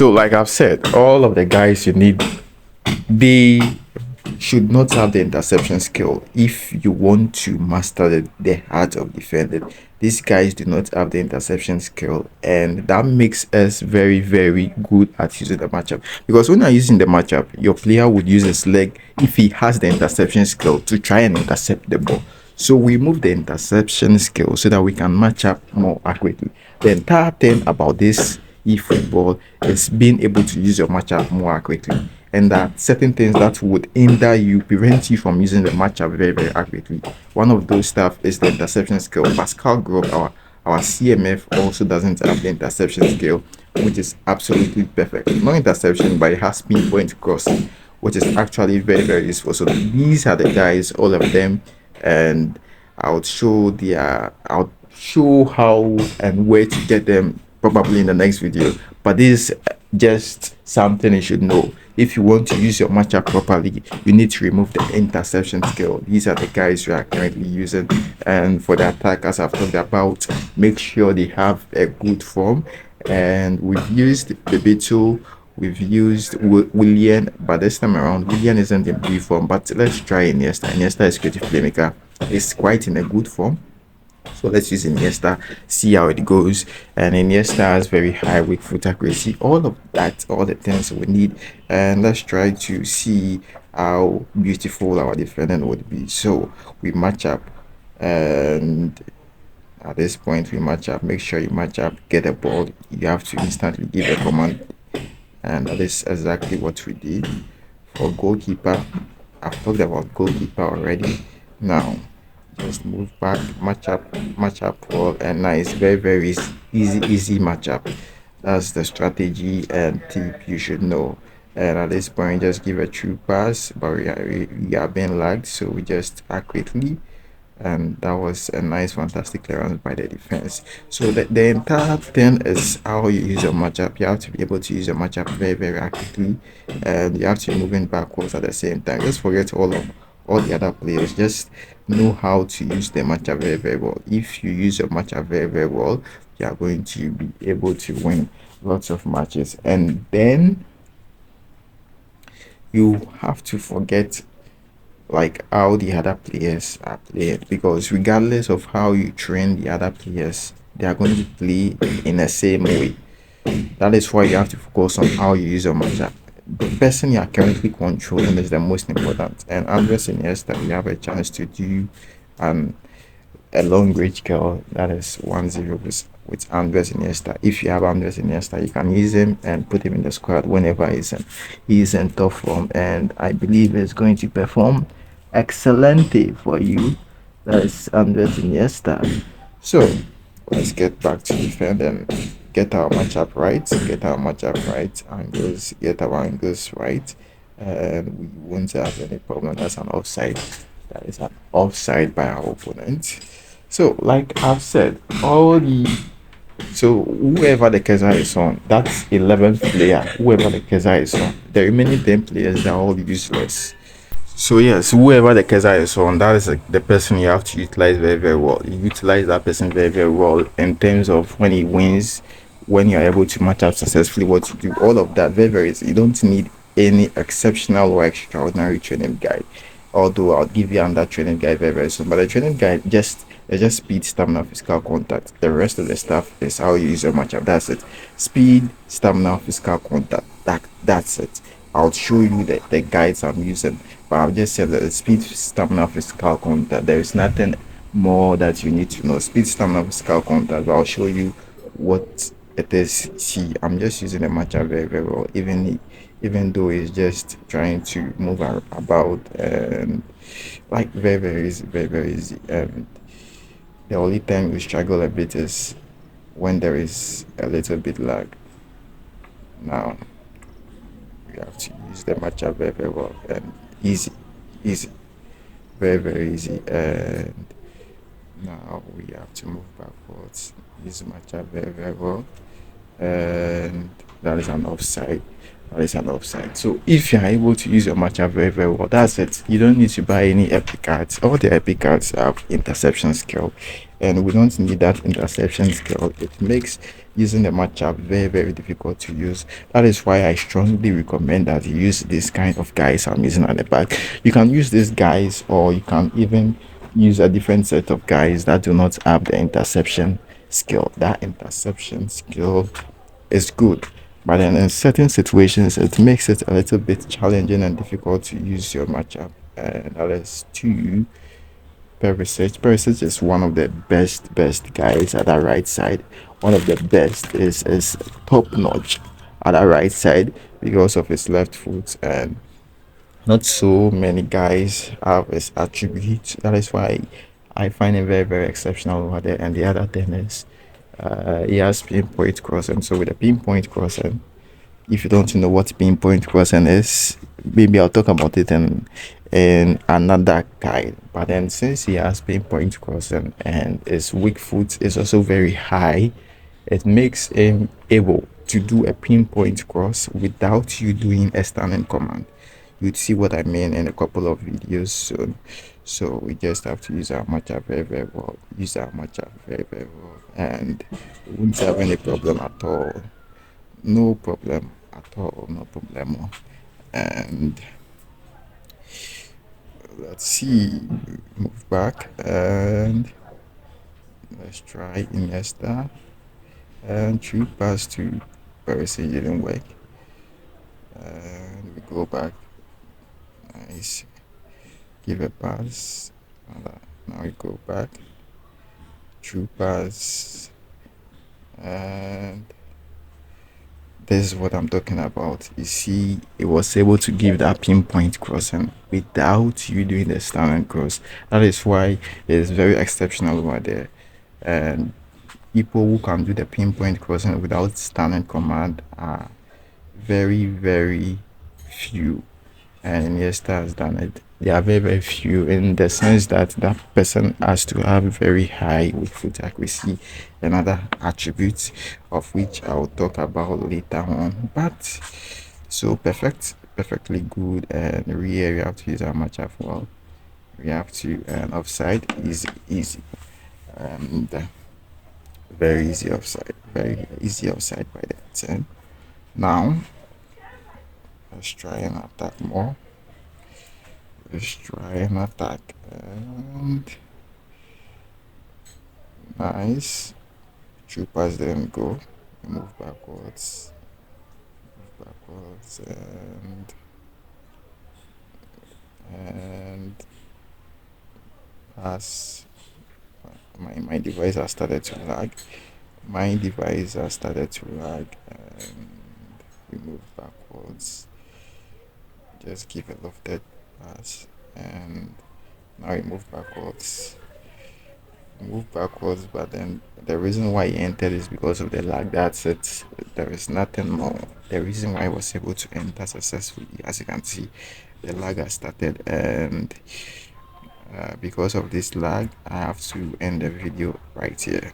So like I've said, all of the guys you need, they should not have the interception skill if you want to master the art of defending. These guys do not have the interception skill, and that makes us very, very good at using the matchup. Because when you're using the matchup, your player would use his leg if he has the interception skill to try and intercept the ball. So we move the interception skill so that we can match up more accurately. The entire thing about this eFootball is being able to use your matchup more accurately, and that certain things that would hinder you, prevent you from using the matchup very, very accurately. One of those stuff is the interception skill. Pascal Grove, our CMF, also doesn't have the interception skill, which is absolutely perfect. No interception, but it has pinpoint crossing, which is actually very, very useful. So these are the guys, all of them, and I'll show how and where to get them probably in the next video. But this is just something you should know. If you want to use your matchup properly, you need to remove the interception skill. These are the guys you are currently using. And for the attack, as I've talked about, make sure they have a good form. And we've used Bebito, we've used Willian, but this time around, Willian isn't in B form. But let's try Iniesta. Iniesta is creative playmaker. It's quite in a good form. So let's use Iniesta, see how it goes. And Iniesta has very high weak foot accuracy. All of that, all the things we need. And let's try to see how beautiful our defending would be. So we match up, and at this point we match up. Make sure you match up, get a ball. You have to instantly give a command, and that is exactly what we did. For goalkeeper, I've talked about goalkeeper already. Now just move back, match up well, and nice, very, very easy matchup. That's the strategy and tip you should know. And at this point, just give a true pass, but we are being lagged, so we just act quickly. And that was a nice, fantastic clearance by the defense. So the entire thing is how you use your matchup. You have to be able to use your matchup very, very accurately, and you have to be moving backwards at the same time. Just forget all the other players. Just know how to use the matchup very, very well. If you use your matchup very, very well, you are going to be able to win lots of matches. And then you have to forget like how the other players are playing, because regardless of how you train the other players, they are going to play in the same way. That is why you have to focus on how you use your matchup. The person you are currently controlling is the most important. And Andres Iniesta, you have a chance to do um a long range curl that is 1-0 with Andres Iniesta. If you have Andres Iniesta, you can use him and put him in the squad whenever he's in top form, and I believe he's going to perform excelente for you. That is Andres Iniesta. So let's get back to defend and get our matchup right. Angles, get our angles right, and we won't have any problem. That's an offside. That is an offside by our opponent. So, like I've said, whoever the Keza is on, that's 11th player. Whoever the Keza is on, the remaining 10 players, they're all useless. So yes, whoever the Keza is on, that is the person you have to utilize very, very well. You utilize that person very, very well in terms of when he wins, when you're able to match up successfully, what you do, all of that, very, very easy. You don't need any exceptional or extraordinary training guide. Although I'll give you another training guide very, very soon. But the training guide just speed, stamina, physical contact. The rest of the stuff is how you use your matchup. That's it. Speed, stamina, physical contact. That's it. I'll show you the guides I'm using. But I've just said that speed, stamina, physical contact. There is nothing more that you need to know. Speed, stamina, physical contact. But I'll show you what it is. See, I'm just using the matchup very, very well. Even though it's just trying to move about, and like very, very easy, very, very easy. And the only time we struggle a bit is when there is a little bit lag. Now we have to use the matchup very, very well, and easy, very, very easy. And now we have to move backwards, use the matchup very, very well, and that is an offside. that is an offside. So if you are able to use your matchup very, very well, that's it. You don't need to buy any epic cards. All the epic cards have interception skill, and we don't need that interception skill. It makes using the matchup very, very difficult to use. That is why I strongly recommend that you use this kind of guys I'm using at the back. You can use these guys, or you can even use a different set of guys that do not have the interception skill. That interception skill is good, but then in certain situations it makes it a little bit challenging and difficult to use your matchup. And that is two. Perisic. Perisic is one of the best guys at that right side. One of the best is top notch at that right side because of his left foot, and not so many guys have his attributes. That is why I find him very, very exceptional over there. And the other thing is he has pinpoint crossing. So with a pinpoint crossing, if you don't know what pinpoint crossing is, maybe I'll talk about it in another guide. But then since he has pinpoint crossing and his weak foot is also very high, it makes him able to do a pinpoint cross without you doing a standing command. You'd see what I mean in a couple of videos soon. So we just have to use our matchup very, very well. Use our matchup very, very well, and we won't have any problem at all. No problem at all. No problem. And let's see. Move back and let's try Iniesta. And true pass to Perisic didn't work. And we go back. Nice. Give a pass. Now we go back. True pass. And this is what I'm talking about. You see, it was able to give that pinpoint crossing without you doing the standing cross. That is why it is very exceptional over there. And people who can do the pinpoint crossing without standing command are very, very few. And Iniesta has done it. They are very, very few in the sense that that person has to have very high weak foot accuracy and other attributes of which I'll talk about later on. But so perfectly good, and really we have to use our matchup well. We have to, and offside is easy, and very easy offside, very easy offside by that 10. Now let's try and attack more. Let's try and attack. And nice. True pass didn't go. Move backwards. Move backwards and pass. My device has started to lag. My device has started to lag, and we move backwards. Just give a lofted pass, and now we move backwards. But then the reason why he entered is because of the lag. That's it. There is nothing more. The reason why I was able to enter successfully, as you can see, the lag has started, and because of this lag, I have to end the video right here.